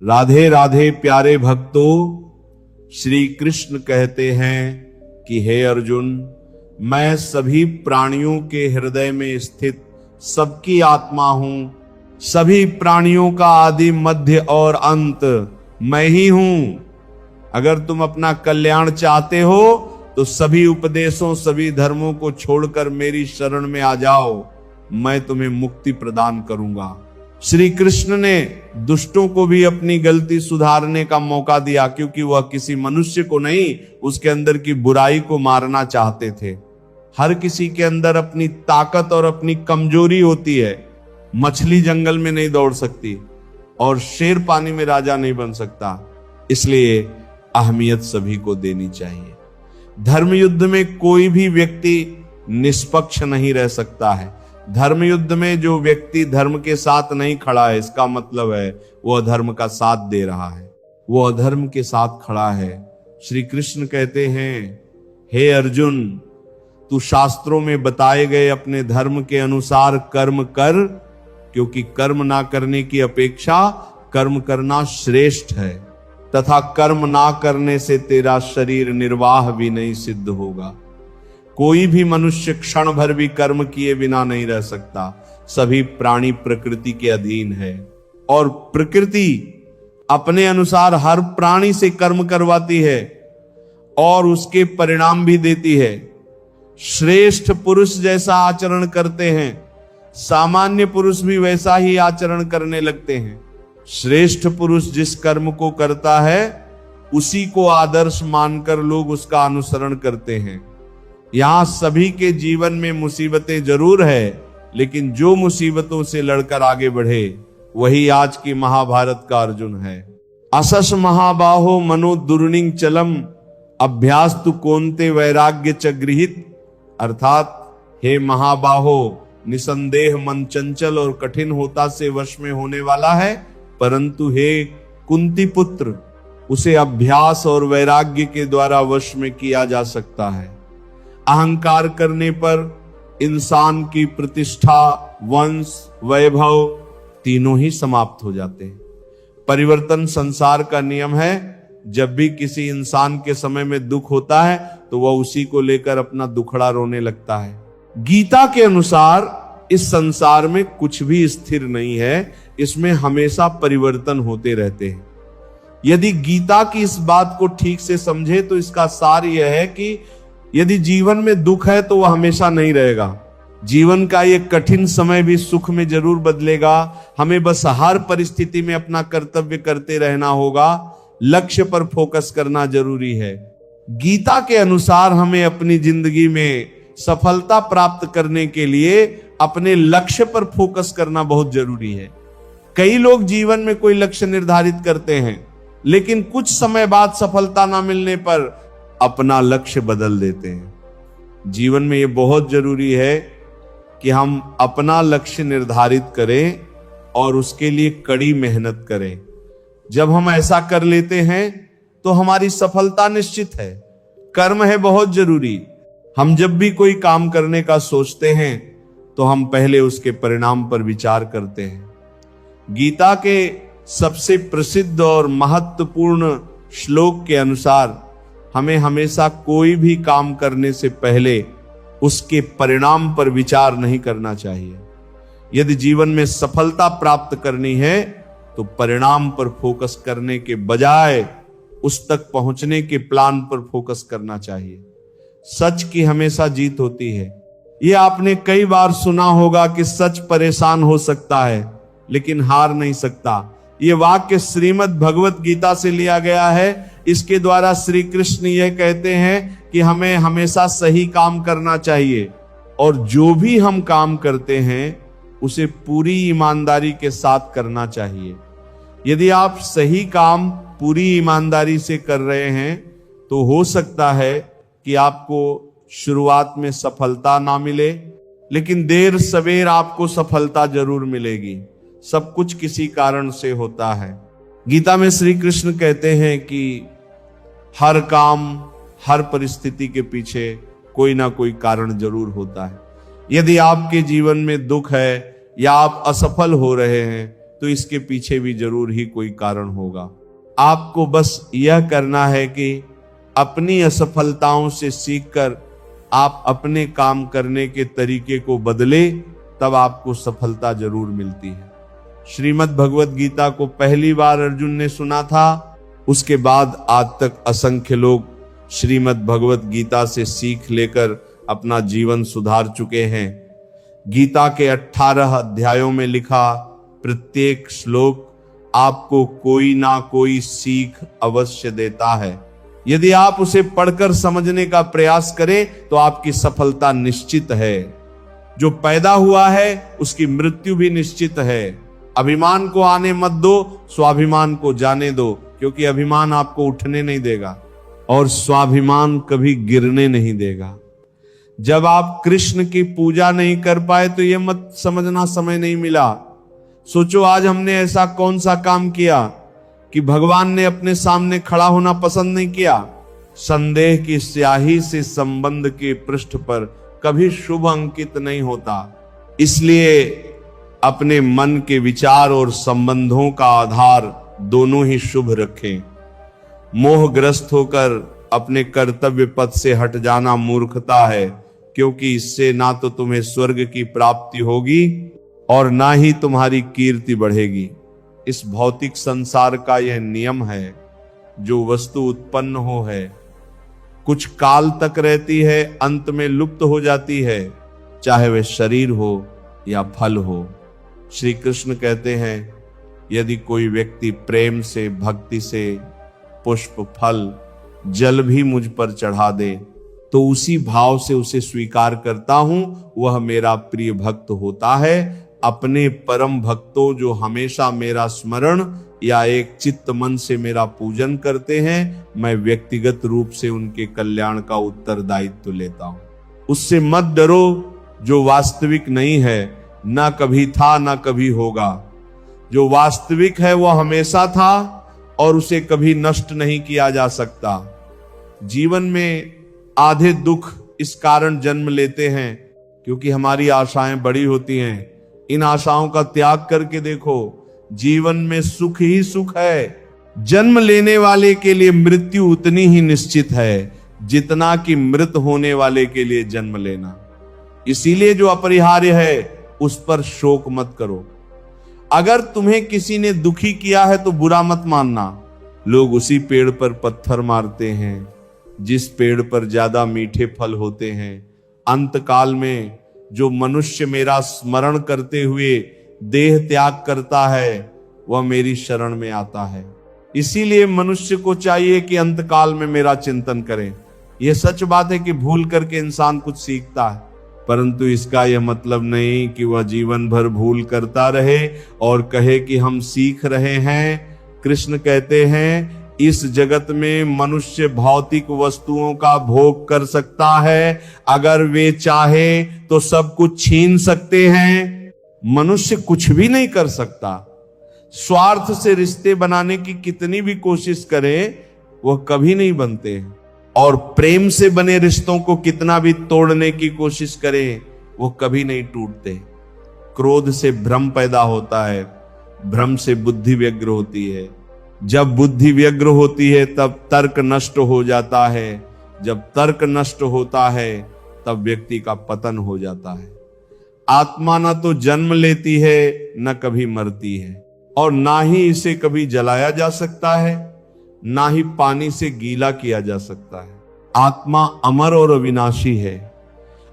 राधे राधे प्यारे भक्तों, श्री कृष्ण कहते हैं कि हे अर्जुन, मैं सभी प्राणियों के हृदय में स्थित सबकी आत्मा हूं। सभी प्राणियों का आदि मध्य और अंत मैं ही हूं। अगर तुम अपना कल्याण चाहते हो तो सभी उपदेशों, सभी धर्मों को छोड़कर मेरी शरण में आ जाओ, मैं तुम्हें मुक्ति प्रदान करूंगा। श्री कृष्ण ने दुष्टों को भी अपनी गलती सुधारने का मौका दिया, क्योंकि वह किसी मनुष्य को नहीं, उसके अंदर की बुराई को मारना चाहते थे। हर किसी के अंदर अपनी ताकत और अपनी कमजोरी होती है। मछली जंगल में नहीं दौड़ सकती और शेर पानी में राजा नहीं बन सकता, इसलिए अहमियत सभी को देनी चाहिए। धर्म युद्ध में कोई भी व्यक्ति निष्पक्ष नहीं रह सकता है। धर्म युद्ध में जो व्यक्ति धर्म के साथ नहीं खड़ा है, इसका मतलब है वो अधर्म का साथ दे रहा है, वो अधर्म के साथ खड़ा है। श्री कृष्ण कहते हैं, हे अर्जुन, तू शास्त्रों में बताए गए अपने धर्म के अनुसार कर्म कर, क्योंकि कर्म ना करने की अपेक्षा कर्म करना श्रेष्ठ है, तथा कर्म ना करने से तेरा शरीर निर्वाह भी नहीं सिद्ध होगा। कोई भी मनुष्य क्षण भर भी कर्म किए बिना नहीं रह सकता। सभी प्राणी प्रकृति के अधीन है और प्रकृति अपने अनुसार हर प्राणी से कर्म करवाती है और उसके परिणाम भी देती है। श्रेष्ठ पुरुष जैसा आचरण करते हैं, सामान्य पुरुष भी वैसा ही आचरण करने लगते हैं। श्रेष्ठ पुरुष जिस कर्म को करता है उसी को आदर्श मानकर लोग उसका अनुसरण करते हैं। यहां सभी के जीवन में मुसीबतें जरूर है, लेकिन जो मुसीबतों से लड़कर आगे बढ़े वही आज की महाभारत का अर्जुन है। असस महाबाहो मनो दुर्निंग चलम अभ्यास तु कोन्ते वैराग्य च गृहीत। अर्थात हे महाबाहो, निसंदेह मन चंचल और कठिन होता से वश में होने वाला है, परंतु हे कुंती पुत्र, उसे अभ्यास और वैराग्य के द्वारा वश में किया जा सकता है। अहंकार करने पर इंसान की प्रतिष्ठा, वंश, वैभव तीनों ही समाप्त हो जाते हैं। परिवर्तन संसार का नियम है। जब भी किसी इंसान के समय में दुख होता है तो वह उसी को लेकर अपना दुखड़ा रोने लगता है। गीता के अनुसार इस संसार में कुछ भी स्थिर नहीं है, इसमें हमेशा परिवर्तन होते रहते हैं। यदि गीता की इस बात को ठीक से समझे तो इसका सार यह है कि यदि जीवन में दुख है तो वह हमेशा नहीं रहेगा। जीवन का ये कठिन समय भी सुख में जरूर बदलेगा। हमें बस हर परिस्थिति में अपना कर्तव्य करते रहना होगा। लक्ष्य पर फोकस करना जरूरी है। गीता के अनुसार हमें अपनी जिंदगी में सफलता प्राप्त करने के लिए अपने लक्ष्य पर फोकस करना बहुत जरूरी है। कई लोग जीवन में कोई लक्ष्य निर्धारित करते हैं, लेकिन कुछ समय बाद सफलता ना मिलने पर अपना लक्ष्य बदल देते हैं। जीवन में यह बहुत जरूरी है कि हम अपना लक्ष्य निर्धारित करें और उसके लिए कड़ी मेहनत करें। जब हम ऐसा कर लेते हैं तो हमारी सफलता निश्चित है। कर्म है बहुत जरूरी। हम जब भी कोई काम करने का सोचते हैं तो हम पहले उसके परिणाम पर विचार करते हैं। गीता के सबसे प्रसिद्ध और महत्वपूर्ण श्लोक के अनुसार हमें हमेशा कोई भी काम करने से पहले उसके परिणाम पर विचार नहीं करना चाहिए। यदि जीवन में सफलता प्राप्त करनी है तो परिणाम पर फोकस करने के बजाय उस तक पहुंचने के प्लान पर फोकस करना चाहिए। सच की हमेशा जीत होती है। यह आपने कई बार सुना होगा कि सच परेशान हो सकता है लेकिन हार नहीं सकता। यह वाक्य श्रीमद् भगवत गीता से लिया गया है। इसके द्वारा श्री कृष्ण यह कहते हैं कि हमें हमेशा सही काम करना चाहिए और जो भी हम काम करते हैं उसे पूरी ईमानदारी के साथ करना चाहिए। यदि आप सही काम पूरी ईमानदारी से कर रहे हैं तो हो सकता है कि आपको शुरुआत में सफलता ना मिले, लेकिन देर सवेर आपको सफलता जरूर मिलेगी। सब कुछ किसी कारण से होता है। गीता में श्री कृष्ण कहते हैं कि हर काम, हर परिस्थिति के पीछे कोई ना कोई कारण जरूर होता है। यदि आपके जीवन में दुख है या आप असफल हो रहे हैं तो इसके पीछे भी जरूर ही कोई कारण होगा। आपको बस यह करना है कि अपनी असफलताओं से सीखकर आप अपने काम करने के तरीके को बदले, तब आपको सफलता जरूर मिलती है। श्रीमद् भगवत गीता को पहली बार अर्जुन ने सुना था, उसके बाद आज तक असंख्य लोग श्रीमद् भगवत गीता से सीख लेकर अपना जीवन सुधार चुके हैं। गीता के 18 अध्यायों में लिखा प्रत्येक श्लोक आपको कोई ना कोई सीख अवश्य देता है। यदि आप उसे पढ़कर समझने का प्रयास करें तो आपकी सफलता निश्चित है। जो पैदा हुआ है उसकी मृत्यु भी निश्चित है। अभिमान को आने मत दो, स्वाभिमान को जाने दो, क्योंकि अभिमान आपको उठने नहीं देगा और स्वाभिमान कभी गिरने नहीं देगा। जब आप कृष्ण की पूजा नहीं कर पाए तो यह मत समझना समय नहीं मिला। सोचो आज हमने ऐसा कौन सा काम किया कि भगवान ने अपने सामने खड़ा होना पसंद नहीं किया। संदेह की स्याही से संबंध के पृष्ठ पर कभी शुभ अंकित नहीं होता। इसलिए अपने मन के विचार और संबंधों का आधार दोनों ही शुभ रखें। मोहग्रस्त होकर अपने कर्तव्य पथ से हट जाना मूर्खता है, क्योंकि इससे ना तो तुम्हें स्वर्ग की प्राप्ति होगी और ना ही तुम्हारी कीर्ति बढ़ेगी। इस भौतिक संसार का यह नियम है, जो वस्तु उत्पन्न हो है कुछ काल तक रहती है, अंत में लुप्त हो जाती है, चाहे वह शरीर हो या फल हो। श्री कृष्ण कहते हैं, यदि कोई व्यक्ति प्रेम से, भक्ति से पुष्प, फल, जल भी मुझ पर चढ़ा दे तो उसी भाव से उसे स्वीकार करता हूं, वह मेरा प्रिय भक्त होता है। अपने परम भक्तों जो हमेशा मेरा स्मरण या एक चित्त मन से मेरा पूजन करते हैं, मैं व्यक्तिगत रूप से उनके कल्याण का उत्तरदायित्व लेता हूं। उससे मत डरो जो वास्तविक नहीं है, ना कभी था ना कभी होगा। जो वास्तविक है वो हमेशा था और उसे कभी नष्ट नहीं किया जा सकता। जीवन में आधे दुख इस कारण जन्म लेते हैं क्योंकि हमारी आशाएं बड़ी होती हैं। इन आशाओं का त्याग करके देखो, जीवन में सुख ही सुख है। जन्म लेने वाले के लिए मृत्यु उतनी ही निश्चित है जितना कि मृत होने वाले के लिए जन्म लेना। इसीलिए जो अपरिहार्य है उस पर शोक मत करो। अगर तुम्हें किसी ने दुखी किया है तो बुरा मत मानना। लोग उसी पेड़ पर पत्थर मारते हैं जिस पेड़ पर ज्यादा मीठे फल होते हैं। अंत काल में जो मनुष्य मेरा स्मरण करते हुए देह त्याग करता है वह मेरी शरण में आता है। इसीलिए मनुष्य को चाहिए कि अंत काल में मेरा चिंतन करें। यह सच बात है कि भूल करके इंसान कुछ सीखता है, परंतु इसका यह मतलब नहीं कि वह जीवन भर भूल करता रहे और कहे कि हम सीख रहे हैं। कृष्ण कहते हैं, इस जगत में मनुष्य भौतिक वस्तुओं का भोग कर सकता है, अगर वे चाहे तो सब कुछ छीन सकते हैं। मनुष्य कुछ भी नहीं कर सकता। स्वार्थ से रिश्ते बनाने की कितनी भी कोशिश करे वह कभी नहीं बनते, और प्रेम से बने रिश्तों को कितना भी तोड़ने की कोशिश करें वो कभी नहीं टूटते। क्रोध से भ्रम पैदा होता है, भ्रम से बुद्धि व्यग्र होती है। जब बुद्धि व्यग्र होती है तब तर्क नष्ट हो जाता है। जब तर्क नष्ट होता है तब व्यक्ति का पतन हो जाता है। आत्मा न तो जन्म लेती है न कभी मरती है, और ना ही इसे कभी जलाया जा सकता है, ना ही पानी से गीला किया जा सकता है। आत्मा अमर और अविनाशी है।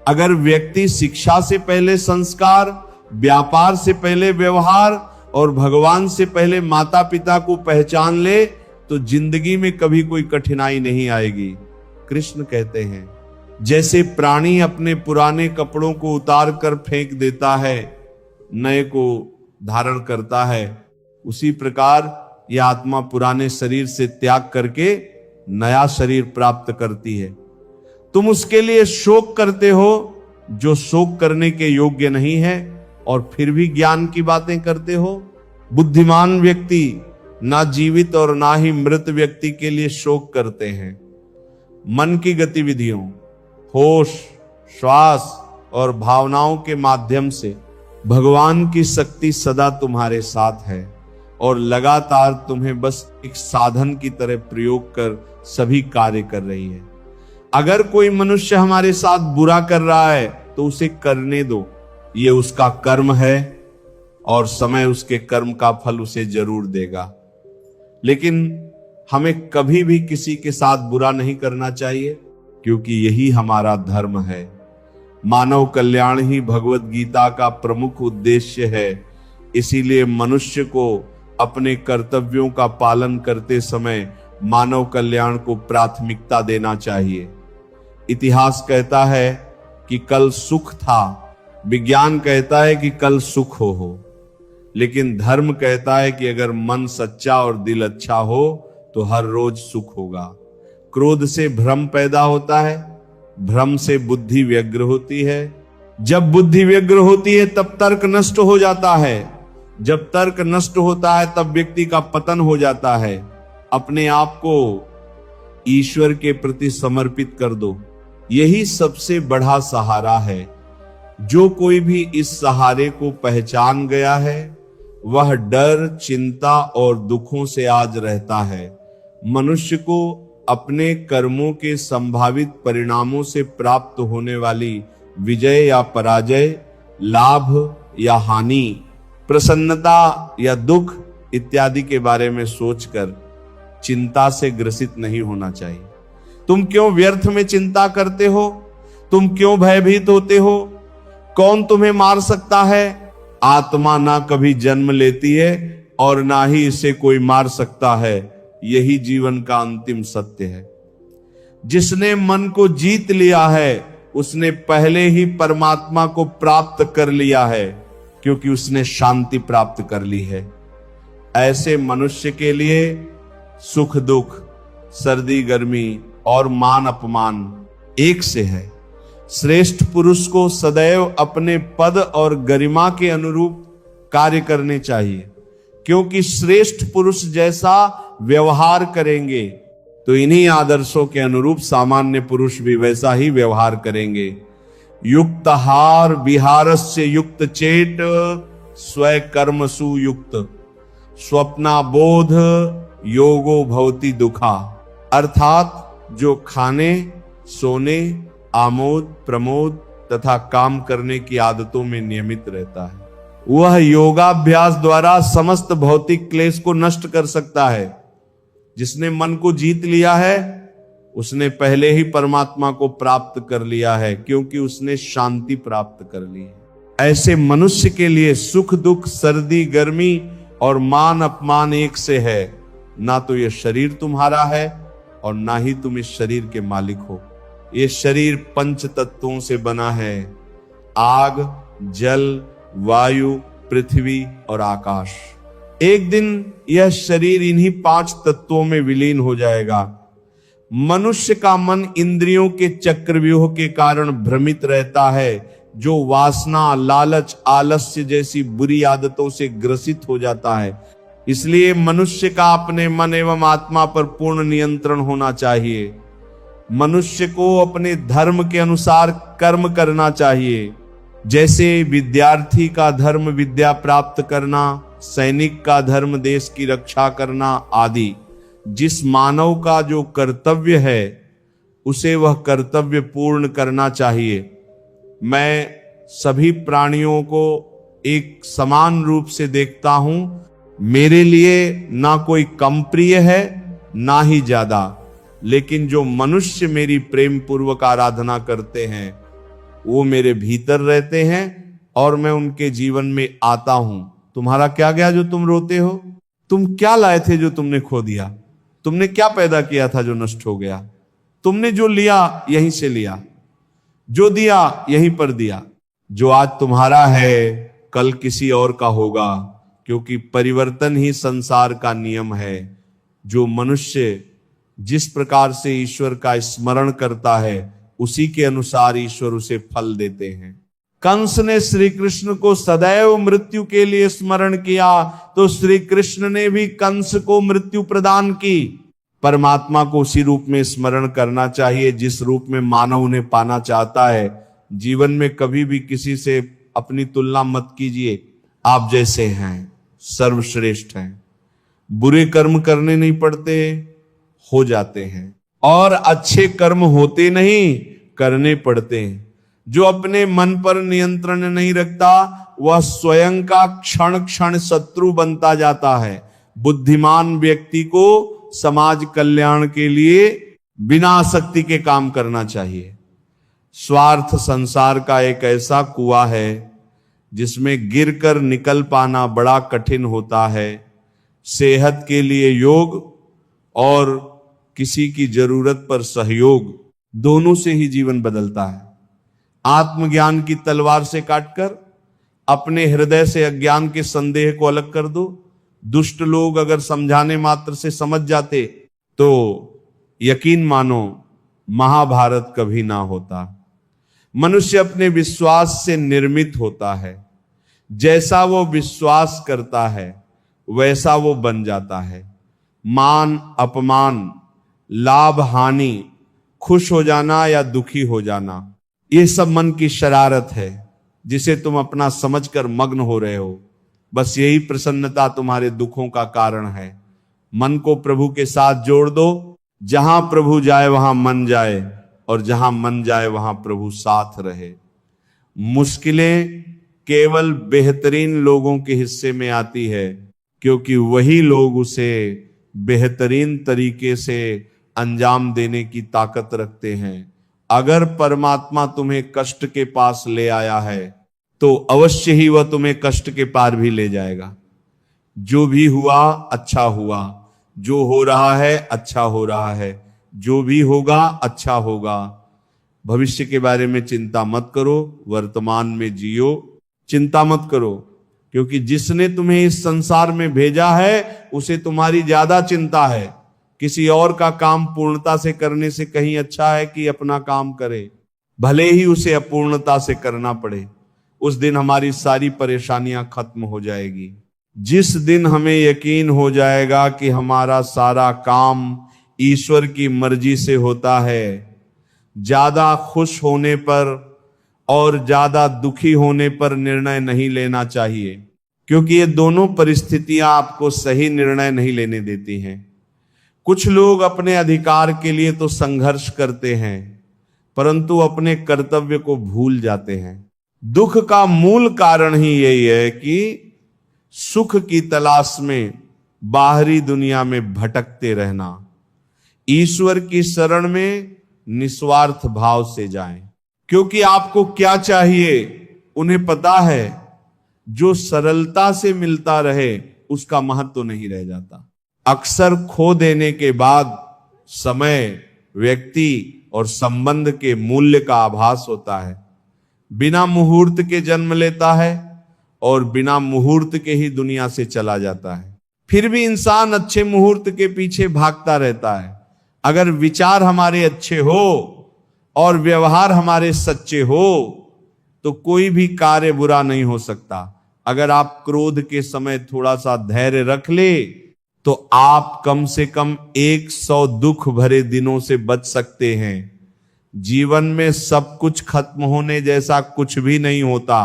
अगर व्यक्ति शिक्षा से पहले संस्कार, व्यापार से पहले व्यवहार और भगवान से पहले माता पिता को पहचान ले तो जिंदगी में कभी कोई कठिनाई नहीं आएगी। कृष्ण कहते हैं, जैसे प्राणी अपने पुराने कपड़ों को उतार कर फेंक देता है, नए को धारण करता है, उसी प्रकार यह आत्मा पुराने शरीर से त्याग करके नया शरीर प्राप्त करती है। तुम उसके लिए शोक करते हो जो शोक करने के योग्य नहीं है, और फिर भी ज्ञान की बातें करते हो। बुद्धिमान व्यक्ति ना जीवित और ना ही मृत व्यक्ति के लिए शोक करते हैं। मन की गतिविधियों, होश, श्वास और भावनाओं के माध्यम से भगवान की शक्ति सदा तुम्हारे साथ है और लगातार तुम्हें बस एक साधन की तरह प्रयोग कर सभी कार्य कर रही है। अगर कोई मनुष्य हमारे साथ बुरा कर रहा है तो उसे करने दो, ये उसका कर्म है और समय उसके कर्म का फल उसे जरूर देगा। लेकिन हमें कभी भी किसी के साथ बुरा नहीं करना चाहिए, क्योंकि यही हमारा धर्म है। मानव कल्याण ही भगवत गीता का प्रमुख उद्देश्य है। इसीलिए मनुष्य को अपने कर्तव्यों का पालन करते समय मानव कल्याण को प्राथमिकता देना चाहिए। इतिहास कहता है कि कल सुख था, विज्ञान कहता है कि कल सुख हो, लेकिन धर्म कहता है कि अगर मन सच्चा और दिल अच्छा हो तो हर रोज सुख होगा। क्रोध से भ्रम पैदा होता है, भ्रम से बुद्धि व्यग्र होती है, जब बुद्धि व्यग्र होती है तब तर्क नष्ट हो जाता है, जब तर्क नष्ट होता है तब व्यक्ति का पतन हो जाता है। अपने आप को ईश्वर के प्रति समर्पित कर दो, यही सबसे बड़ा सहारा है। जो कोई भी इस सहारे को पहचान गया है वह डर, चिंता और दुखों से आज रहता है। मनुष्य को अपने कर्मों के संभावित परिणामों से प्राप्त होने वाली विजय या पराजय, लाभ या हानि, प्रसन्नता या दुख इत्यादि के बारे में सोचकर चिंता से ग्रसित नहीं होना चाहिए। तुम क्यों व्यर्थ में चिंता करते हो? तुम क्यों भयभीत होते हो? कौन तुम्हें मार सकता है? आत्मा ना कभी जन्म लेती है और ना ही इसे कोई मार सकता है। यही जीवन का अंतिम सत्य है। जिसने मन को जीत लिया है उसने पहले ही परमात्मा को प्राप्त कर लिया है, क्योंकि उसने शांति प्राप्त कर ली है। ऐसे मनुष्य के लिए सुख दुख, सर्दी गर्मी और मान अपमान एक से है। श्रेष्ठ पुरुष को सदैव अपने पद और गरिमा के अनुरूप कार्य करने चाहिए, क्योंकि श्रेष्ठ पुरुष जैसा व्यवहार करेंगे तो इन्हीं आदर्शों के अनुरूप सामान्य पुरुष भी वैसा ही व्यवहार करेंगे। युक्त हार विहारस्य युक्त चेट स्वय कर्म सुयुक्त स्वप्ना बोध योगो भवति दुखा। अर्थात जो खाने, सोने, आमोद, प्रमोद तथा काम करने की आदतों में नियमित रहता है, वह योगाभ्यास द्वारा समस्त भौतिक क्लेश को नष्ट कर सकता है। जिसने मन को जीत लिया है उसने पहले ही परमात्मा को प्राप्त कर लिया है, क्योंकि उसने शांति प्राप्त कर ली है। ऐसे मनुष्य के लिए सुख दुख, सर्दी गर्मी और मान अपमान एक से है। ना तो यह शरीर तुम्हारा है और ना ही तुम इस शरीर के मालिक हो। ये शरीर पंच तत्वों से बना है, आग, जल, वायु, पृथ्वी और आकाश। एक दिन यह शरीर इन्हीं 5 तत्वों में विलीन हो जाएगा। मनुष्य का मन इंद्रियों के चक्रव्यूह के कारण भ्रमित रहता है, जो वासना, लालच, आलस्य जैसी बुरी आदतों से ग्रसित हो जाता है। इसलिए मनुष्य का अपने मन एवं आत्मा पर पूर्ण नियंत्रण होना चाहिए। मनुष्य को अपने धर्म के अनुसार कर्म करना चाहिए। जैसे विद्यार्थी का धर्म विद्या प्राप्त करना, सैनिक का धर्म देश की रक्षा करना आदि। जिस मानव का जो कर्तव्य है उसे वह कर्तव्य पूर्ण करना चाहिए। मैं सभी प्राणियों को एक समान रूप से देखता हूं। मेरे लिए ना कोई कम प्रिय है ना ही ज्यादा, लेकिन जो मनुष्य मेरी प्रेम पूर्वक आराधना करते हैं वो मेरे भीतर रहते हैं और मैं उनके जीवन में आता हूं। तुम्हारा क्या गया जो तुम रोते हो? तुम क्या लाए थे जो तुमने खो दिया? तुमने क्या पैदा किया था जो नष्ट हो गया? तुमने जो लिया यहीं से लिया, जो दिया यहीं पर दिया। जो आज तुम्हारा है कल किसी और का होगा, क्योंकि परिवर्तन ही संसार का नियम है। जो मनुष्य जिस प्रकार से ईश्वर का स्मरण करता है उसी के अनुसार ईश्वर उसे फल देते हैं। कंस ने श्री कृष्ण को सदैव मृत्यु के लिए स्मरण किया तो श्री कृष्ण ने भी कंस को मृत्यु प्रदान की। परमात्मा को उसी रूप में स्मरण करना चाहिए जिस रूप में मानव उन्हें पाना चाहता है। जीवन में कभी भी किसी से अपनी तुलना मत कीजिए। आप जैसे हैं सर्वश्रेष्ठ हैं। बुरे कर्म करने नहीं पड़ते, हो जाते हैं, और अच्छे कर्म होते नहीं, करने पड़ते हैं। जो अपने मन पर नियंत्रण नहीं रखता वह स्वयं का क्षण क्षण शत्रु बनता जाता है। बुद्धिमान व्यक्ति को समाज कल्याण के लिए बिना आसक्ति के काम करना चाहिए। स्वार्थ संसार का एक ऐसा कुआं है जिसमें गिरकर निकल पाना बड़ा कठिन होता है। सेहत के लिए योग और किसी की जरूरत पर सहयोग, दोनों से ही जीवन बदलता है। आत्मज्ञान की तलवार से काटकर अपने हृदय से अज्ञान के संदेह को अलग कर दो। दुष्ट लोग अगर समझाने मात्र से समझ जाते तो यकीन मानो महाभारत कभी ना होता। मनुष्य अपने विश्वास से निर्मित होता है। जैसा वो विश्वास करता है वैसा वो बन जाता है। मान अपमान, लाभ हानि, खुश हो जाना या दुखी हो जाना, ये सब मन की शरारत है जिसे तुम अपना समझकर मग्न हो रहे हो। बस यही प्रसन्नता तुम्हारे दुखों का कारण है। मन को प्रभु के साथ जोड़ दो। जहां प्रभु जाए वहां मन जाए, और जहां मन जाए वहां प्रभु साथ रहे। मुश्किलें केवल बेहतरीन लोगों के हिस्से में आती है, क्योंकि वही लोग उसे बेहतरीन तरीके से अंजाम देने की ताकत रखते हैं। अगर परमात्मा तुम्हें कष्ट के पास ले आया है तो अवश्य ही वह तुम्हें कष्ट के पार भी ले जाएगा। जो भी हुआ अच्छा हुआ, जो हो रहा है अच्छा हो रहा है, जो भी होगा अच्छा होगा। भविष्य के बारे में चिंता मत करो, वर्तमान में जियो। चिंता मत करो, क्योंकि जिसने तुम्हें इस संसार में भेजा है उसे तुम्हारी ज्यादा चिंता है। किसी और का काम पूर्णता से करने से कहीं अच्छा है कि अपना काम करे, भले ही उसे अपूर्णता से करना पड़े। उस दिन हमारी सारी परेशानियां खत्म हो जाएगी। जिस दिन हमें यकीन हो जाएगा कि हमारा सारा काम ईश्वर की मर्जी से होता है, ज्यादा खुश होने पर और ज्यादा दुखी होने पर निर्णय नहीं लेना चाहिए, क्योंकि ये दोनों परिस्थितियां आपको सही निर्णय नहीं लेने देती हैं। कुछ लोग अपने अधिकार के लिए तो संघर्ष करते हैं, परंतु अपने कर्तव्य को भूल जाते हैं। दुख का मूल कारण ही यही है कि सुख की तलाश में बाहरी दुनिया में भटकते रहना। ईश्वर की शरण में निस्वार्थ भाव से जाएं, क्योंकि आपको क्या चाहिए उन्हें पता है। जो सरलता से मिलता रहे उसका महत्व नहीं रह जाता। अक्सर खो देने के बाद समय, व्यक्ति और संबंध के मूल्य का आभास होता है। बिना मुहूर्त के जन्म लेता है और बिना मुहूर्त के ही दुनिया से चला जाता है। फिर भी इंसान अच्छे मुहूर्त के पीछे भागता रहता है। अगर विचार हमारे अच्छे हो और व्यवहार हमारे सच्चे हो तो कोई भी कार्य बुरा नहीं हो सकता। अगर आप क्रोध के समय थोड़ा सा धैर्य रख ले तो आप कम से कम 100 दुख भरे दिनों से बच सकते हैं। जीवन में सब कुछ खत्म होने जैसा कुछ भी नहीं होता।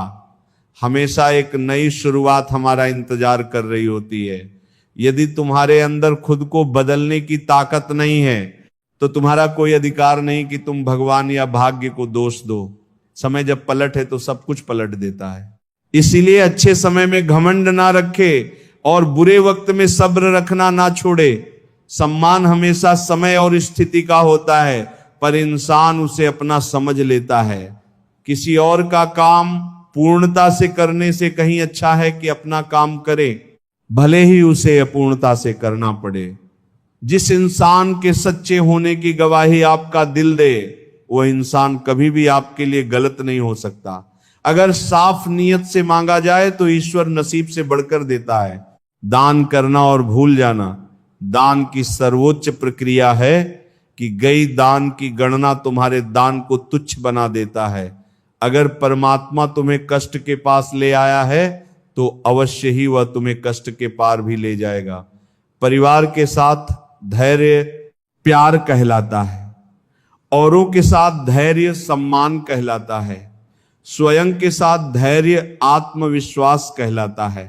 हमेशा एक नई शुरुआत हमारा इंतजार कर रही होती है। यदि तुम्हारे अंदर खुद को बदलने की ताकत नहीं है तो तुम्हारा कोई अधिकार नहीं कि तुम भगवान या भाग्य को दोष दो। समय जब पलट है तो सब कुछ पलट देता है। इसीलिए अच्छे समय में घमंड ना रखे और बुरे वक्त में सब्र रखना ना छोड़े। सम्मान हमेशा समय और स्थिति का होता है, पर इंसान उसे अपना समझ लेता है। किसी और का काम पूर्णता से करने से कहीं अच्छा है कि अपना काम करे, भले ही उसे अपूर्णता से करना पड़े। जिस इंसान के सच्चे होने की गवाही आपका दिल दे, वह इंसान कभी भी आपके लिए गलत नहीं हो सकता। अगर साफ नीयत से मांगा जाए तो ईश्वर नसीब से बढ़कर देता है। दान करना और भूल जाना दान की सर्वोच्च प्रक्रिया है कि गई दान की गणना तुम्हारे दान को तुच्छ बना देता है। अगर परमात्मा तुम्हें कष्ट के पास ले आया है तो अवश्य ही वह तुम्हें कष्ट के पार भी ले जाएगा। परिवार के साथ धैर्य प्यार कहलाता है, औरों के साथ धैर्य सम्मान कहलाता है। स्वयं के साथ धैर्य आत्मविश्वास कहलाता है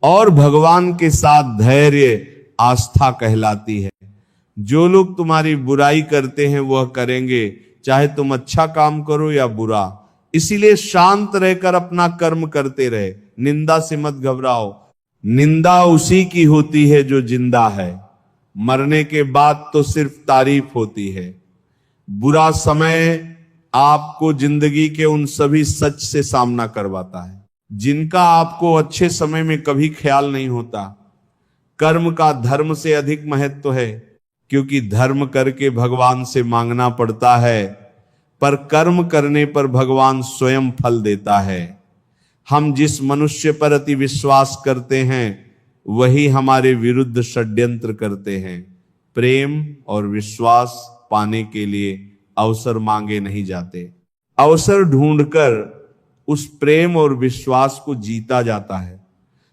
और भगवान के साथ धैर्य आस्था कहलाती है। जो लोग तुम्हारी बुराई करते हैं वह करेंगे, चाहे तुम अच्छा काम करो या बुरा। इसीलिए शांत रहकर अपना कर्म करते रहे, निंदा से मत घबराओ। निंदा उसी की होती है जो जिंदा है, मरने के बाद तो सिर्फ तारीफ होती है। बुरा समय आपको जिंदगी के उन सभी सच से सामना करवाता है जिनका आपको अच्छे समय में कभी ख्याल नहीं होता। कर्म का धर्म से अधिक महत्व है, क्योंकि धर्म करके भगवान से मांगना पड़ता है, पर कर्म करने पर भगवान स्वयं फल देता है। हम जिस मनुष्य पर अति विश्वास करते हैं वही हमारे विरुद्ध षड्यंत्र करते हैं। प्रेम और विश्वास पाने के लिए अवसर मांगे नहीं जाते, अवसर ढूंढकर उस प्रेम और विश्वास को जीता जाता है।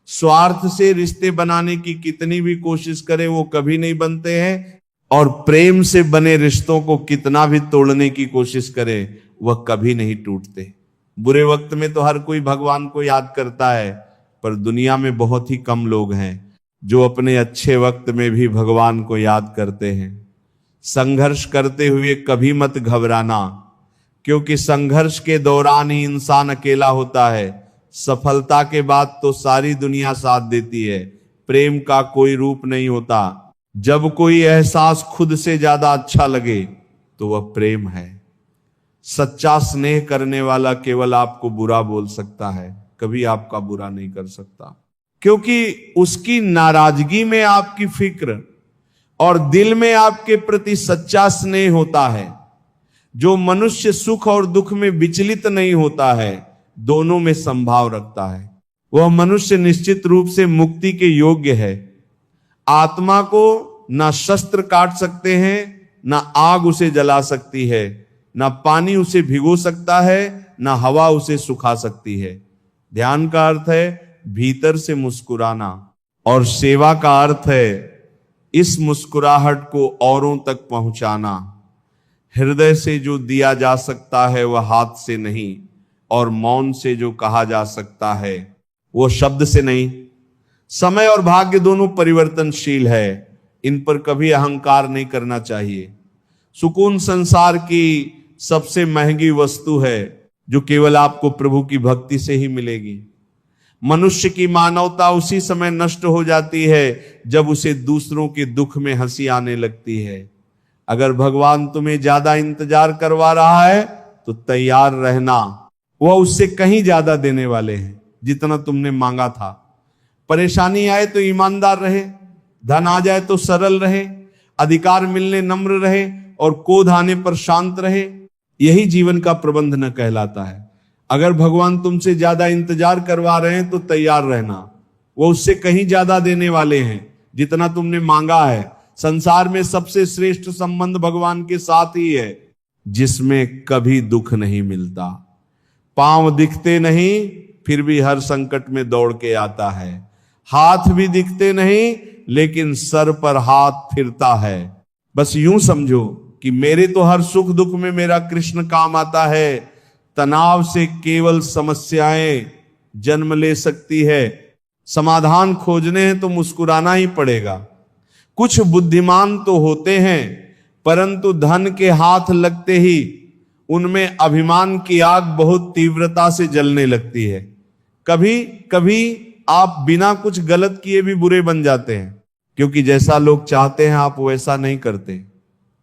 स्वार्थ से रिश्ते बनाने की कितनी भी कोशिश करें वो कभी नहीं बनते हैं, और प्रेम से बने रिश्तों को कितना भी तोड़ने की कोशिश करें वह कभी नहीं टूटते। बुरे वक्त में तो हर कोई भगवान को याद करता है, पर दुनिया में बहुत ही कम लोग हैं जो अपने अच्छे वक्त में भी भगवान को याद करते हैं। संघर्ष करते हुए कभी मत घबराना, क्योंकि संघर्ष के दौरान ही इंसान अकेला होता है। सफलता के बाद तो सारी दुनिया साथ देती है। प्रेम का कोई रूप नहीं होता। जब कोई एहसास खुद से ज्यादा अच्छा लगे तो वह प्रेम है। सच्चा स्नेह करने वाला केवल आपको बुरा बोल सकता है, कभी आपका बुरा नहीं कर सकता, क्योंकि उसकी नाराजगी में आपकी फिक्र और दिल में आपके प्रति सच्चा स्नेह होता है। जो मनुष्य सुख और दुख में विचलित नहीं होता है, दोनों में संभाव रखता है, वह मनुष्य निश्चित रूप से मुक्ति के योग्य है। आत्मा को ना शस्त्र काट सकते हैं, ना आग उसे जला सकती है, ना पानी उसे भिगो सकता है, ना हवा उसे सुखा सकती है। ध्यान का अर्थ है भीतर से मुस्कुराना, और सेवा का अर्थ है इस मुस्कुराहट को औरों तक पहुंचाना। हृदय से जो दिया जा सकता है वह हाथ से नहीं, और मौन से जो कहा जा सकता है वो शब्द से नहीं। समय और भाग्य दोनों परिवर्तनशील है, इन पर कभी अहंकार नहीं करना चाहिए। सुकून संसार की सबसे महंगी वस्तु है, जो केवल आपको प्रभु की भक्ति से ही मिलेगी। मनुष्य की मानवता उसी समय नष्ट हो जाती है जब उसे दूसरों के दुख में हंसी आने लगती है। अगर भगवान तुम्हें ज्यादा इंतजार करवा रहा है तो तैयार रहना, वह उससे कहीं ज्यादा देने वाले हैं जितना तुमने मांगा था। परेशानी आए तो ईमानदार रहे, धन आ जाए तो सरल रहे, अधिकार मिलने नम्र रहे, और क्रोध आने पर शांत रहे। यही जीवन का प्रबंध न कहलाता है। अगर भगवान तुमसे ज्यादा इंतजार करवा रहे हैं तो तैयार रहना, वो उससे कहीं ज्यादा देने वाले हैं जितना तुमने मांगा है। संसार में सबसे श्रेष्ठ संबंध भगवान के साथ ही है, जिसमें कभी दुख नहीं मिलता। पांव दिखते नहीं फिर भी हर संकट में दौड़ के आता है, हाथ भी दिखते नहीं लेकिन सर पर हाथ फिरता है। बस यूं समझो कि मेरे तो हर सुख दुख में मेरा कृष्ण काम आता है। तनाव से केवल समस्याएं जन्म ले सकती है, समाधान खोजने हैं तो मुस्कुराना ही पड़ेगा। कुछ बुद्धिमान तो होते हैं, परंतु धन के हाथ लगते ही उनमें अभिमान की आग बहुत तीव्रता से जलने लगती है। कभी कभी आप बिना कुछ गलत किए भी बुरे बन जाते हैं, क्योंकि जैसा लोग चाहते हैं आप वैसा नहीं करते।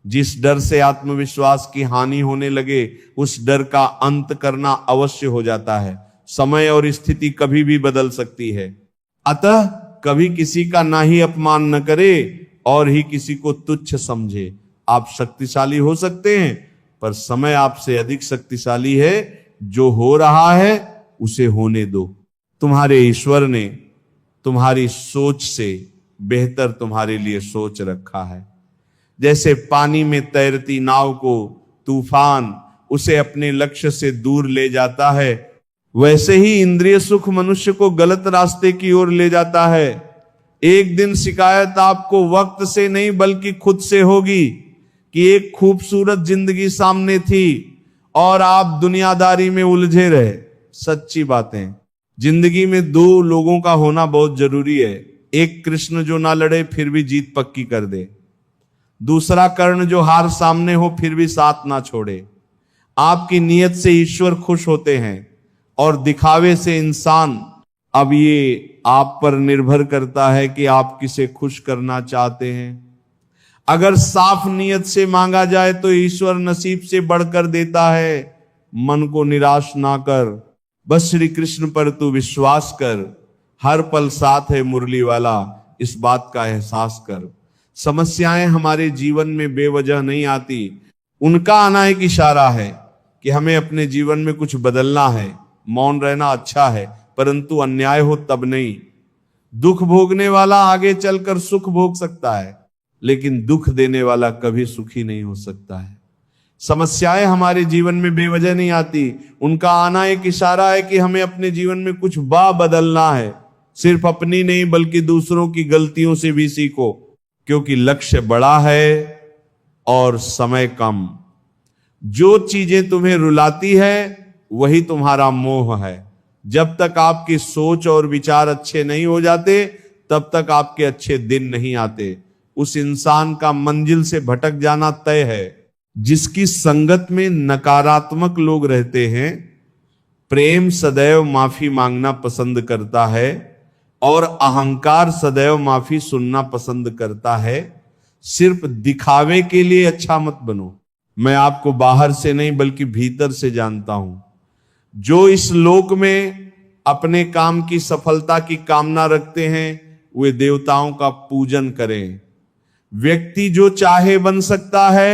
जिस डर से आत्मविश्वास की हानि होने लगे, उस डर का अंत करना अवश्य हो जाता है। समय और स्थिति कभी भी बदल सकती है, अतः कभी किसी का ना ही अपमान न करे और ही किसी को तुच्छ समझे। आप शक्तिशाली हो सकते हैं, पर समय आपसे अधिक शक्तिशाली है। जो हो रहा है उसे होने दो। तुम्हारे ईश्वर ने तुम्हारी सोच से बेहतर तुम्हारे लिए सोच रखा है। जैसे पानी में तैरती नाव को तूफान उसे अपने लक्ष्य से दूर ले जाता है, वैसे ही इंद्रिय सुख मनुष्य को गलत रास्ते की ओर ले जाता है। एक दिन शिकायत आपको वक्त से नहीं बल्कि खुद से होगी कि एक खूबसूरत जिंदगी सामने थी और आप दुनियादारी में उलझे रहे। सच्ची बातें, जिंदगी में दो लोगों का होना बहुत जरूरी है। एक कृष्ण जो ना लड़े फिर भी जीत पक्की कर दे, दूसरा कर्ण जो हार सामने हो फिर भी साथ ना छोड़े। आपकी नीयत से ईश्वर खुश होते हैं और दिखावे से इंसान। अब ये आप पर निर्भर करता है कि आप किसे खुश करना चाहते हैं। अगर साफ नीयत से मांगा जाए तो ईश्वर नसीब से बढ़कर देता है। मन को निराश ना कर, बस श्री कृष्ण पर तू विश्वास कर। हर पल साथ है मुरली वाला, इस बात का एहसास कर। समस्याएं हमारे जीवन में बेवजह नहीं आती, उनका आना एक इशारा है कि हमें अपने जीवन में कुछ बदलना है। मौन रहना अच्छा है, परंतु अन्याय हो तब नहीं। दुख भोगने वाला आगे चलकर सुख भोग सकता है, लेकिन दुख देने वाला कभी सुखी नहीं हो सकता है। समस्याएं हमारे जीवन में बेवजह नहीं आती, उनका आना एक इशारा है कि हमें अपने जीवन में कुछ बदलना है। सिर्फ अपनी नहीं बल्कि दूसरों की गलतियों से भी सीखो, क्योंकि लक्ष्य बड़ा है और समय कम। जो चीजें तुम्हें रुलाती है वही तुम्हारा मोह है। जब तक आपकी सोच और विचार अच्छे नहीं हो जाते तब तक आपके अच्छे दिन नहीं आते। उस इंसान का मंजिल से भटक जाना तय है जिसकी संगत में नकारात्मक लोग रहते हैं। प्रेम सदैव माफी मांगना पसंद करता है और अहंकार सदैव माफी सुनना पसंद करता है। सिर्फ दिखावे के लिए अच्छा मत बनो। मैं आपको बाहर से नहीं बल्कि भीतर से जानता हूं। जो इस लोक में अपने काम की सफलता की कामना रखते हैं वे देवताओं का पूजन करें। व्यक्ति जो चाहे बन सकता है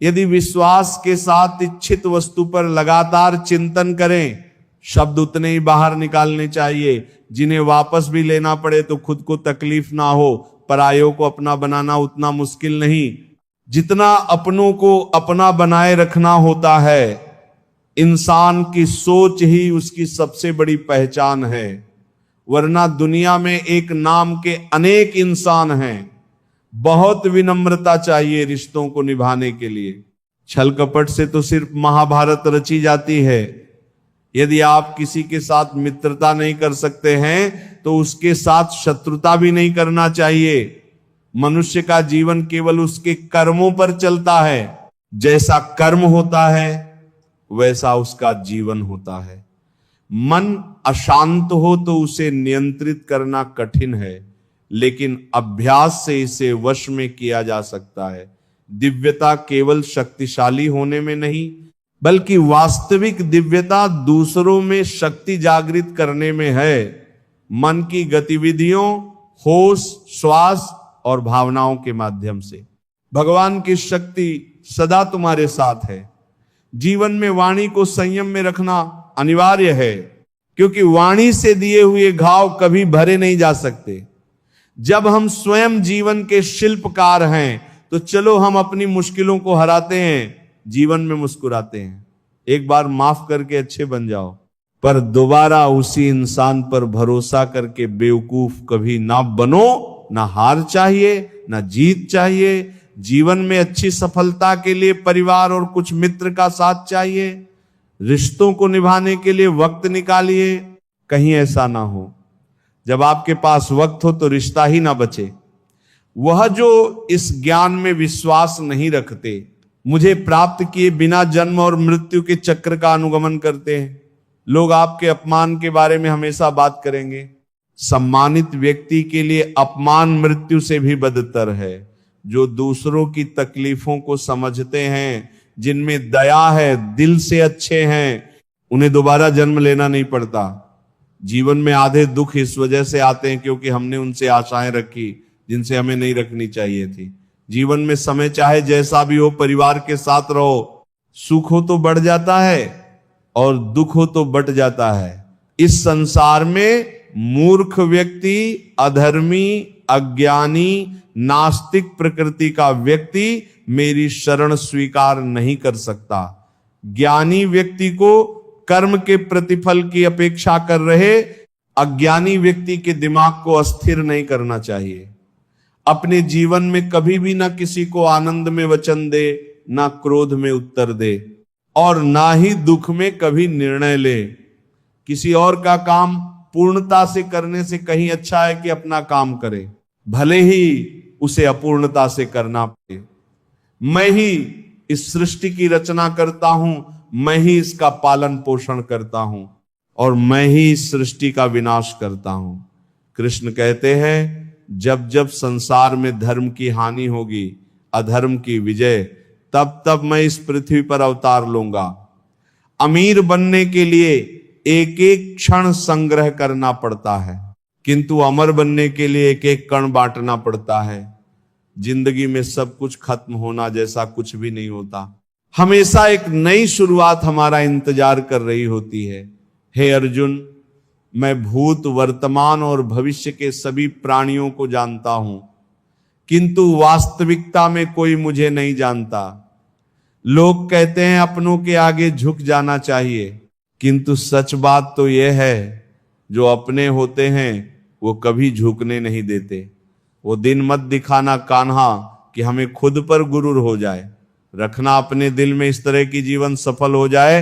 यदि विश्वास के साथ इच्छित वस्तु पर लगातार चिंतन करें। शब्द उतने ही बाहर निकालने चाहिए जिन्हें वापस भी लेना पड़े तो खुद को तकलीफ ना हो। परायों को अपना बनाना उतना मुश्किल नहीं जितना अपनों को अपना बनाए रखना होता है। इंसान की सोच ही उसकी सबसे बड़ी पहचान है, वरना दुनिया में एक नाम के अनेक इंसान हैं। बहुत विनम्रता चाहिए रिश्तों को निभाने के लिए। छल कपट से तो सिर्फ महाभारत रची जाती है। यदि आप किसी के साथ मित्रता नहीं कर सकते हैं तो उसके साथ शत्रुता भी नहीं करना चाहिए। मनुष्य का जीवन केवल उसके कर्मों पर चलता है। जैसा कर्म होता है वैसा उसका जीवन होता है। मन अशांत हो तो उसे नियंत्रित करना कठिन है, लेकिन अभ्यास से इसे वश में किया जा सकता है। दिव्यता केवल शक्तिशाली होने में नहीं बल्कि वास्तविक दिव्यता दूसरों में शक्ति जागृत करने में है। मन की गतिविधियों, होश, श्वास और भावनाओं के माध्यम से भगवान की शक्ति सदा तुम्हारे साथ है। जीवन में वाणी को संयम में रखना अनिवार्य है, क्योंकि वाणी से दिए हुए घाव कभी भरे नहीं जा सकते। जब हम स्वयं जीवन के शिल्पकार हैं तो चलो हम अपनी मुश्किलों को हराते हैं, जीवन में मुस्कुराते हैं। एक बार माफ करके अच्छे बन जाओ, पर दोबारा उसी इंसान पर भरोसा करके बेवकूफ कभी ना बनो। ना हार चाहिए ना जीत चाहिए। जीवन में अच्छी सफलता के लिए परिवार और कुछ मित्र का साथ चाहिए। रिश्तों को निभाने के लिए वक्त निकालिए। कहीं ऐसा ना हो जब आपके पास वक्त हो तो रिश्ता ही ना बचे। वह जो इस ज्ञान में विश्वास नहीं रखते, मुझे प्राप्त किए बिना जन्म और मृत्यु के चक्र का अनुगमन करते हैं। लोग आपके अपमान के बारे में हमेशा बात करेंगे। सम्मानित व्यक्ति के लिए अपमान मृत्यु से भी बदतर है। जो दूसरों की तकलीफों को समझते हैं, जिनमें दया है, दिल से अच्छे हैं, उन्हें दोबारा जन्म लेना नहीं पड़ता। जीवन में आधे दुख इस वजह से आते हैं क्योंकि हमने उनसे आशाएं रखी जिनसे हमें नहीं रखनी चाहिए थी। जीवन में समय चाहे जैसा भी हो, परिवार के साथ रहो। सुख हो तो बढ़ जाता है और दुख हो तो बट जाता है। इस संसार में मूर्ख व्यक्ति, अधर्मी, अज्ञानी, नास्तिक प्रकृति का व्यक्ति मेरी शरण स्वीकार नहीं कर सकता। ज्ञानी व्यक्ति को कर्म के प्रतिफल की अपेक्षा कर रहे अज्ञानी व्यक्ति के दिमाग को अस्थिर नहीं करना चाहिए। अपने जीवन में कभी भी ना किसी को आनंद में वचन दे, ना क्रोध में उत्तर दे। और ना ही दुख में कभी निर्णय ले। किसी और का काम पूर्णता से करने से कहीं अच्छा है कि अपना काम करे, भले ही उसे अपूर्णता से करना पड़े। मैं ही इस सृष्टि की रचना करता हूं, मैं ही इसका पालन पोषण करता हूं और मैं ही इस सृष्टि का विनाश करता हूं। कृष्ण कहते हैं, जब जब संसार में धर्म की हानि होगी, अधर्म की विजय, तब तब मैं इस पृथ्वी पर अवतार लूंगा। अमीर बनने के लिए एक एक क्षण संग्रह करना पड़ता है, किंतु अमर बनने के लिए एक एक कण बांटना पड़ता है। जिंदगी में सब कुछ खत्म होना जैसा कुछ भी नहीं होता। हमेशा एक नई शुरुआत हमारा इंतजार कर रही होती है। हे अर्जुन, मैं भूत, वर्तमान और भविष्य के सभी प्राणियों को जानता हूं, किंतु वास्तविकता में कोई मुझे नहीं जानता। लोग कहते हैं अपनों के आगे झुक जाना चाहिए, किंतु सच बात तो यह है, जो अपने होते हैं वो कभी झुकने नहीं देते। वो दिन मत दिखाना कान्हा कि हमें खुद पर गुरूर हो जाए। रखना अपने दिल में इस तरह की जीवन सफल हो जाए,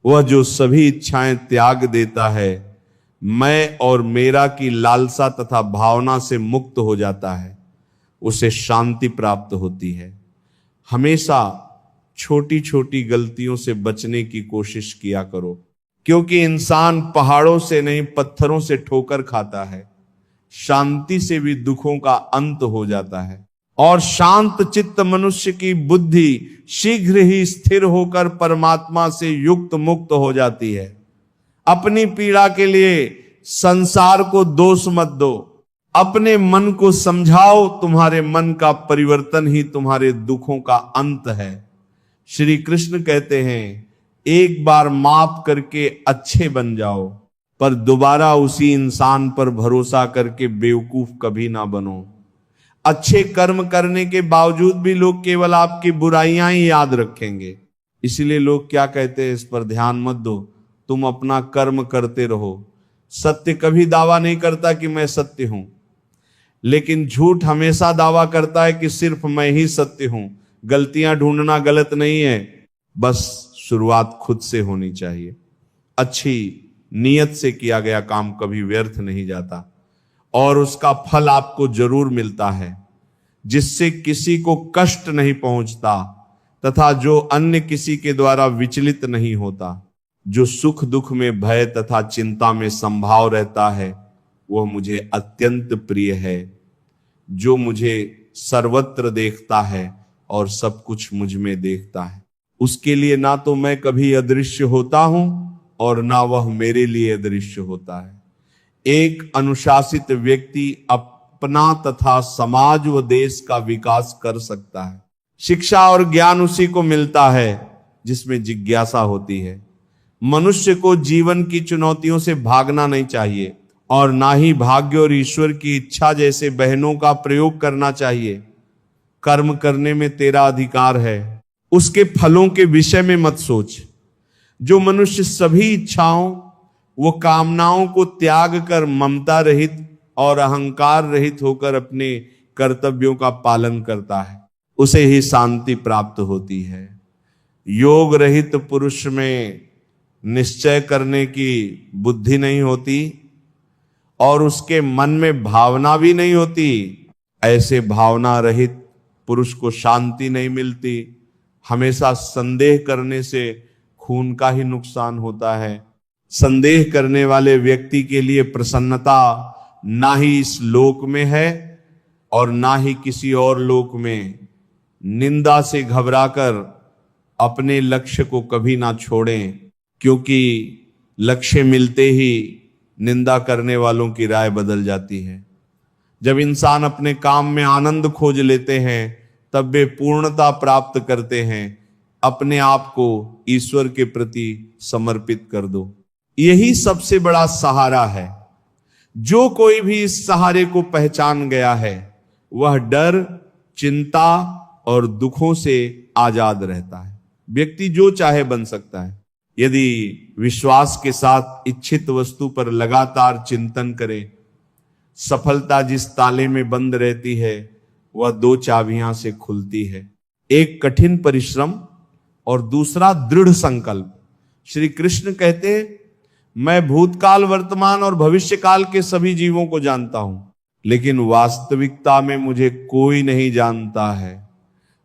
वह जो सभी इच्छाएं त्याग देता है, मैं और मेरा की लालसा तथा भावना से मुक्त हो जाता है, उसे शांति प्राप्त होती है। हमेशा छोटी छोटी गलतियों से बचने की कोशिश किया करो, क्योंकि इंसान पहाड़ों से नहीं पत्थरों से ठोकर खाता है। शांति से भी दुखों का अंत हो जाता है और शांत चित्त मनुष्य की बुद्धि शीघ्र ही स्थिर होकर परमात्मा से युक्त मुक्त हो जाती है। अपनी पीड़ा के लिए संसार को दोष मत दो, अपने मन को समझाओ। तुम्हारे मन का परिवर्तन ही तुम्हारे दुखों का अंत है। श्री कृष्ण कहते हैं, एक बार माफ करके अच्छे बन जाओ, पर दोबारा उसी इंसान पर भरोसा करके बेवकूफ कभी ना बनो। अच्छे कर्म करने के बावजूद भी लोग केवल आपकी बुराइयां ही याद रखेंगे। इसलिए लोग क्या कहते हैं, इस पर ध्यान मत दो, तुम अपना कर्म करते रहो। सत्य कभी दावा नहीं करता कि मैं सत्य हूं, लेकिन झूठ हमेशा दावा करता है कि सिर्फ मैं ही सत्य हूं। गलतियां ढूंढना गलत नहीं है, बस शुरुआत खुद से होनी चाहिए। अच्छी नियत से किया गया काम कभी व्यर्थ नहीं जाता और उसका फल आपको जरूर मिलता है, जिससे किसी को कष्ट नहीं पहुंचता तथा जो अन्य किसी के द्वारा विचलित नहीं होता। जो सुख दुख में भय तथा चिंता में संभाव रहता है, वह मुझे अत्यंत प्रिय है। जो मुझे सर्वत्र देखता है और सब कुछ मुझ में देखता है, उसके लिए ना तो मैं कभी अदृश्य होता हूं और ना वह मेरे लिए अदृश्य होता है। एक अनुशासित व्यक्ति अपना तथा समाज व देश का विकास कर सकता है। शिक्षा और ज्ञान उसी को मिलता है जिसमें जिज्ञासा होती है। मनुष्य को जीवन की चुनौतियों से भागना नहीं चाहिए और ना ही भाग्य और ईश्वर की इच्छा जैसे बहनों का प्रयोग करना चाहिए। कर्म करने में तेरा अधिकार है, उसके फलों के विषय में मत सोच। जो मनुष्य सभी इच्छाओं वो कामनाओं को त्याग कर ममता रहित और अहंकार रहित होकर अपने कर्तव्यों का पालन करता है, उसे ही शांति प्राप्त होती है। योग रहित पुरुष में निश्चय करने की बुद्धि नहीं होती और उसके मन में भावना भी नहीं होती। ऐसे भावना रहित पुरुष को शांति नहीं मिलती। हमेशा संदेह करने से खून का ही नुकसान होता है। संदेह करने वाले व्यक्ति के लिए प्रसन्नता ना ही इस लोक में है और ना ही किसी और लोक में। निंदा से घबराकर अपने लक्ष्य को कभी ना छोड़ें, क्योंकि लक्ष्य मिलते ही निंदा करने वालों की राय बदल जाती है। जब इंसान अपने काम में आनंद खोज लेते हैं, तब वे पूर्णता प्राप्त करते हैं। अपने आप को ईश्वर के प्रति समर्पित कर दो, यही सबसे बड़ा सहारा है। जो कोई भी इस सहारे को पहचान गया है, वह डर, चिंता और दुखों से आजाद रहता है। व्यक्ति जो चाहे बन सकता है, यदि विश्वास के साथ इच्छित वस्तु पर लगातार चिंतन करे। सफलता जिस ताले में बंद रहती है, वह 2 चाबियां से खुलती है। एक कठिन परिश्रम और दूसरा दृढ़ संकल्प। श्री कृष्ण कहते, मैं भूतकाल, वर्तमान और भविष्य काल के सभी जीवों को जानता हूं, लेकिन वास्तविकता में मुझे कोई नहीं जानता है।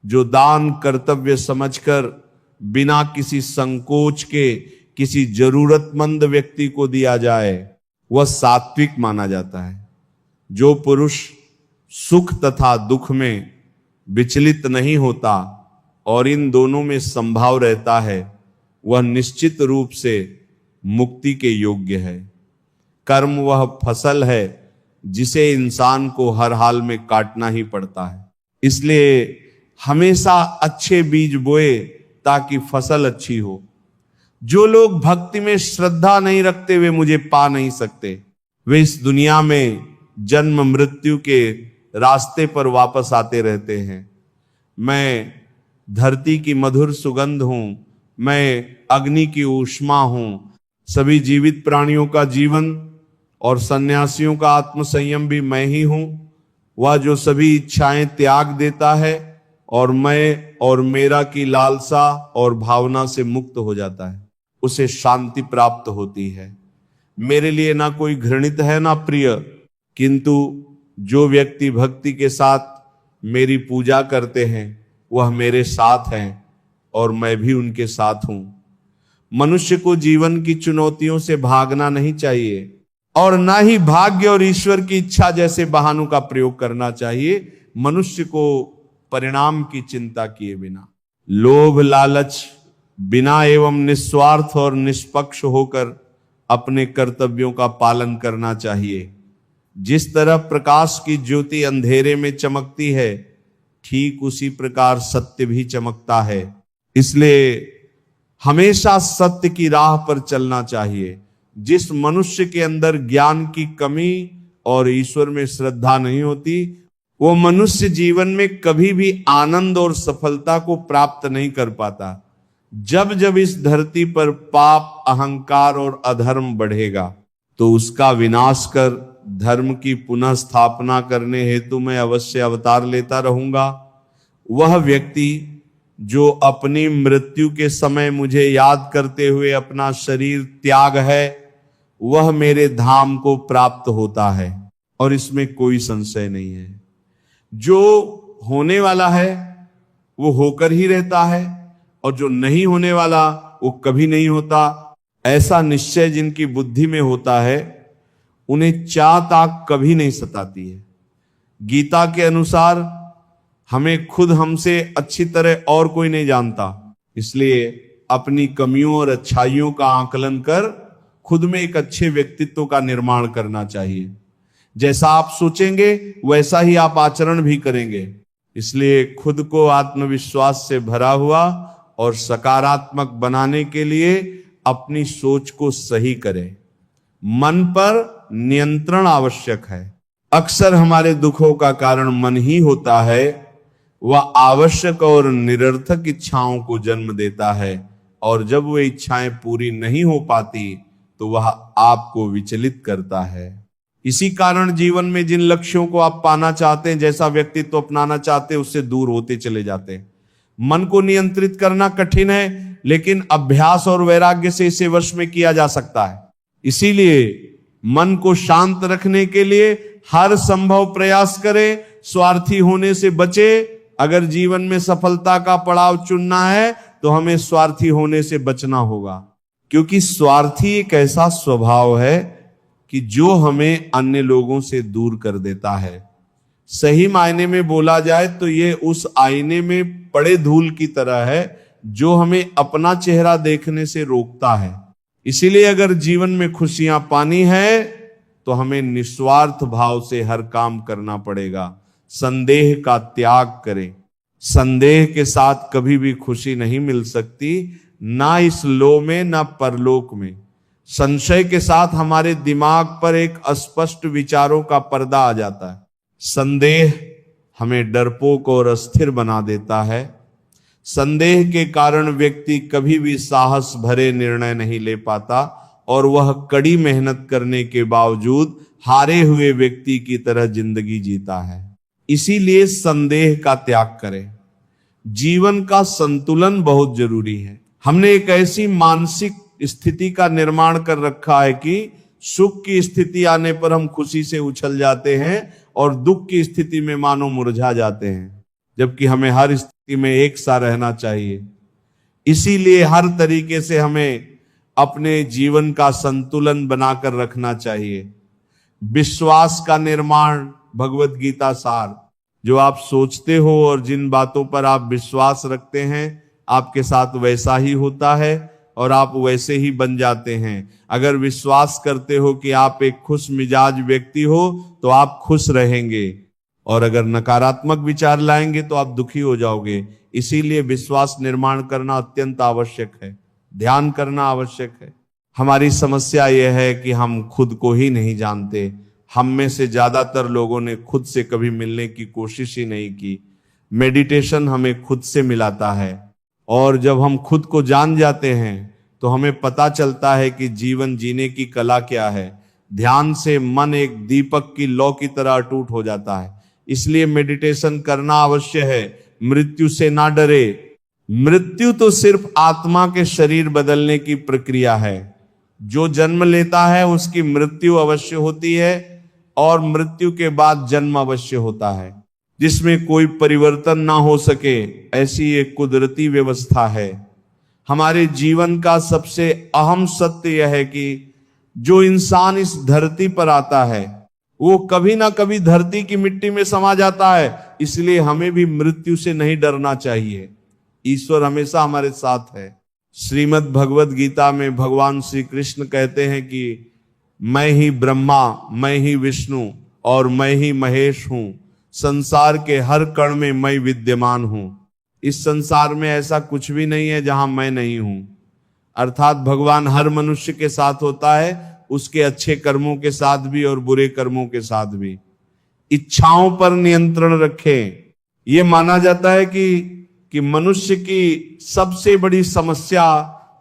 जो दान कर्तव्य समझकर बिना किसी संकोच के किसी जरूरतमंद व्यक्ति को दिया जाए, वह सात्विक माना जाता है। जो पुरुष सुख तथा दुख में विचलित नहीं होता और इन दोनों में संभाव रहता है, वह निश्चित रूप से मुक्ति के योग्य है। कर्म वह फसल है जिसे इंसान को हर हाल में काटना ही पड़ता है। इसलिए हमेशा अच्छे बीज बोए ताकि फसल अच्छी हो। जो लोग भक्ति में श्रद्धा नहीं रखते वे मुझे पा नहीं सकते। वे इस दुनिया में जन्म मृत्यु के रास्ते पर वापस आते रहते हैं। मैं धरती की मधुर सुगंध हूं, मैं अग्नि की ऊष्मा हूं। सभी जीवित प्राणियों का जीवन और सन्यासियों का आत्मसंयम भी मैं ही हूं। वह जो सभी इच्छाएं त्याग देता है और मैं और मेरा की लालसा और भावना से मुक्त हो जाता है, उसे शांति प्राप्त होती है। मेरे लिए ना कोई घृणित है ना प्रिय, किंतु जो व्यक्ति भक्ति के साथ मेरी पूजा करते हैं वह मेरे साथ हैं और मैं भी उनके साथ हूं। मनुष्य को जीवन की चुनौतियों से भागना नहीं चाहिए और ना ही भाग्य और ईश्वर की इच्छा जैसे बहानों का प्रयोग करना चाहिए। मनुष्य को परिणाम की चिंता किए बिना, लोभ लालच बिना एवं निस्वार्थ और निष्पक्ष होकर अपने कर्तव्यों का पालन करना चाहिए। जिस तरह प्रकाश की ज्योति अंधेरे में चमकती है, ठीक उसी प्रकार सत्य भी चमकता है। इसलिए हमेशा सत्य की राह पर चलना चाहिए। जिस मनुष्य के अंदर ज्ञान की कमी और ईश्वर में श्रद्धा नहीं होती, वो मनुष्य जीवन में कभी भी आनंद और सफलता को प्राप्त नहीं कर पाता। जब जब इस धरती पर पाप, अहंकार और अधर्म बढ़ेगा तो उसका विनाश कर धर्म की पुनः स्थापना करने हेतु मैं अवश्य अवतार लेता रहूंगा। वह व्यक्ति जो अपनी मृत्यु के समय मुझे याद करते हुए अपना शरीर त्याग है, वह मेरे धाम को प्राप्त होता है और इसमें कोई संशय नहीं है। जो होने वाला है वो होकर ही रहता है और जो नहीं होने वाला वो कभी नहीं होता। ऐसा निश्चय जिनकी बुद्धि में होता है, उन्हें चाह ताक कभी नहीं सताती है। गीता के अनुसार हमें खुद हमसे अच्छी तरह और कोई नहीं जानता, इसलिए अपनी कमियों और अच्छाइयों का आकलन कर खुद में एक अच्छे व्यक्तित्व का निर्माण करना चाहिए। जैसा आप सोचेंगे वैसा ही आप आचरण भी करेंगे। इसलिए खुद को आत्मविश्वास से भरा हुआ और सकारात्मक बनाने के लिए अपनी सोच को सही करें। मन पर नियंत्रण आवश्यक है। अक्सर हमारे दुखों का कारण मन ही होता है। वह आवश्यक और निरर्थक इच्छाओं को जन्म देता है और जब वो इच्छाएं पूरी नहीं हो पाती तो वह आपको विचलित करता है। इसी कारण जीवन में जिन लक्ष्यों को आप पाना चाहते हैं, जैसा व्यक्तित्व अपनाना चाहते हैं, उससे दूर होते चले जाते हैं। मन को नियंत्रित करना कठिन है, लेकिन अभ्यास और वैराग्य से इसे वश में किया जा सकता है। इसीलिए मन को शांत रखने के लिए हर संभव प्रयास करें, स्वार्थी होने से बचे। अगर जीवन में सफलता का पड़ाव चुनना है तो हमें स्वार्थी होने से बचना होगा, क्योंकि स्वार्थी एक ऐसा स्वभाव है कि जो हमें अन्य लोगों से दूर कर देता है। सही मायने में बोला जाए तो ये उस आईने में पड़े धूल की तरह है जो हमें अपना चेहरा देखने से रोकता है। इसीलिए अगर जीवन में खुशियां पानी है तो हमें निस्वार्थ भाव से हर काम करना पड़ेगा। संदेह का त्याग करें। संदेह के साथ कभी भी खुशी नहीं मिल सकती, ना इस लोक में ना परलोक में। संशय के साथ हमारे दिमाग पर एक अस्पष्ट विचारों का पर्दा आ जाता है। संदेह हमें डरपोक और अस्थिर बना देता है। संदेह के कारण व्यक्ति कभी भी साहस भरे निर्णय नहीं ले पाता और वह कड़ी मेहनत करने के बावजूद हारे हुए व्यक्ति की तरह जिंदगी जीता है। इसीलिए संदेह का त्याग करें। जीवन का संतुलन बहुत जरूरी है। हमने एक ऐसी मानसिक स्थिति का निर्माण कर रखा है कि सुख की स्थिति आने पर हम खुशी से उछल जाते हैं और दुख की स्थिति में मानो मुरझा जाते हैं, जबकि हमें हर स्थिति में एक सा रहना चाहिए। इसीलिए हर तरीके से हमें अपने जीवन का संतुलन बनाकर रखना चाहिए। विश्वास का निर्माण, भगवत गीता सार, जो आप सोचते हो और जिन बातों पर आप विश्वास रखते हैं आपके साथ वैसा ही होता है और आप वैसे ही बन जाते हैं। अगर विश्वास करते हो कि आप एक खुश मिजाज व्यक्ति हो तो आप खुश रहेंगे, और अगर नकारात्मक विचार लाएंगे तो आप दुखी हो जाओगे। इसीलिए विश्वास निर्माण करना अत्यंत आवश्यक है, ध्यान करना आवश्यक है। हमारी समस्या यह है कि हम खुद को ही नहीं जानते। हम में से ज्यादातर लोगों ने खुद से कभी मिलने की कोशिश ही नहीं की। मेडिटेशन हमें खुद से मिलाता है, और जब हम खुद को जान जाते हैं तो हमें पता चलता है कि जीवन जीने की कला क्या है। ध्यान से मन एक दीपक की लौ की तरह अटूट हो जाता है। इसलिए मेडिटेशन करना अवश्य है। मृत्यु से ना डरे। मृत्यु तो सिर्फ आत्मा के शरीर बदलने की प्रक्रिया है। जो जन्म लेता है उसकी मृत्यु अवश्य होती है, और मृत्यु के बाद जन्म अवश्य होता है, जिसमें कोई परिवर्तन ना हो सके, ऐसी एक कुदरती व्यवस्था है। हमारे जीवन का सबसे अहम सत्य यह है कि जो इंसान इस धरती पर आता है वो कभी ना कभी धरती की मिट्टी में समा जाता है। इसलिए हमें भी मृत्यु से नहीं डरना चाहिए। ईश्वर हमेशा हमारे साथ है। श्रीमद् भगवत गीता में भगवान श्री कृष्ण कहते हैं कि मैं ही ब्रह्मा, मैं ही विष्णु और मैं ही महेश हूं। संसार के हर कण में मैं विद्यमान हूं। इस संसार में ऐसा कुछ भी नहीं है जहां मैं नहीं हूं। अर्थात भगवान हर मनुष्य के साथ होता है, उसके अच्छे कर्मों के साथ भी और बुरे कर्मों के साथ भी। इच्छाओं पर नियंत्रण रखें। यह माना जाता है कि मनुष्य की सबसे बड़ी समस्या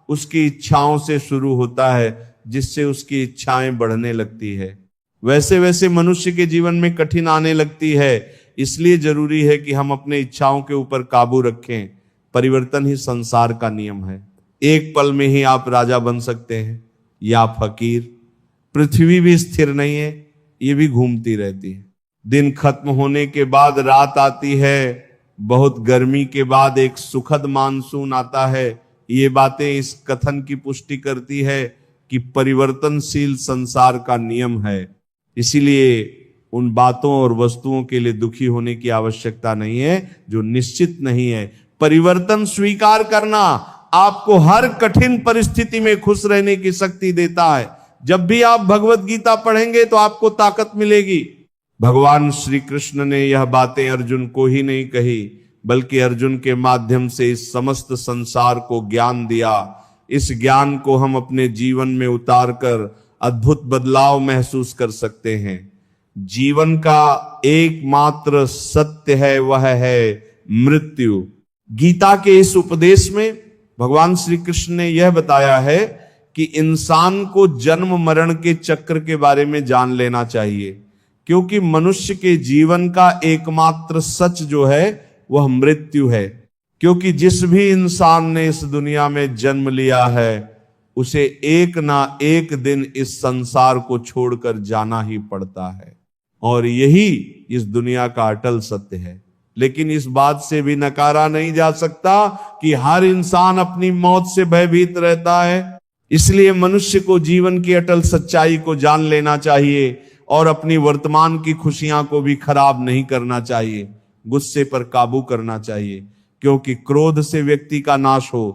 उसकी इच्छाओं से शुरू होता है, जिससे उसकी इच्छाएं बढ़ने लगती है। वैसे वैसे मनुष्य के जीवन में कठिन आने लगती है। इसलिए जरूरी है कि हम अपने इच्छाओं के ऊपर काबू रखें। परिवर्तन ही संसार का नियम है। एक पल में ही आप राजा बन सकते हैं या फकीर। पृथ्वी भी स्थिर नहीं है, ये भी घूमती रहती है। दिन खत्म होने के बाद रात आती है, बहुत गर्मी के बाद एक सुखद मानसून आता है। ये बातें इस कथन की पुष्टि करती है कि परिवर्तनशील संसार का नियम है। इसीलिए उन बातों और वस्तुओं के लिए दुखी होने की आवश्यकता नहीं है जो निश्चित नहीं है। परिवर्तन स्वीकार करना आपको हर कठिन परिस्थिति में खुश रहने की शक्ति देता है। जब भी आप भगवत गीता पढ़ेंगे तो आपको ताकत मिलेगी। भगवान श्री कृष्ण ने यह बातें अर्जुन को ही नहीं कही, बल्कि अर्जुन के माध्यम से इस समस्त संसार को ज्ञान दिया। इस ज्ञान को हम अपने जीवन में उतारकर अद्भुत बदलाव महसूस कर सकते हैं। जीवन का एकमात्र सत्य है, वह है मृत्यु। गीता के इस उपदेश में भगवान श्री कृष्ण ने यह बताया है कि इंसान को जन्म मरण के चक्र के बारे में जान लेना चाहिए, क्योंकि मनुष्य के जीवन का एकमात्र सच जो है वह मृत्यु है। क्योंकि जिस भी इंसान ने इस दुनिया में जन्म लिया है उसे एक ना एक दिन इस संसार को छोड़कर जाना ही पड़ता है, और यही इस दुनिया का अटल सत्य है। लेकिन इस बात से भी नकारा नहीं जा सकता कि हर इंसान अपनी मौत से भयभीत रहता है। इसलिए मनुष्य को जीवन की अटल सच्चाई को जान लेना चाहिए और अपनी वर्तमान की खुशियां को भी खराब नहीं करना चाहिए। गुस्से पर काबू करना चाहिए, क्योंकि क्रोध से व्यक्ति का नाश हो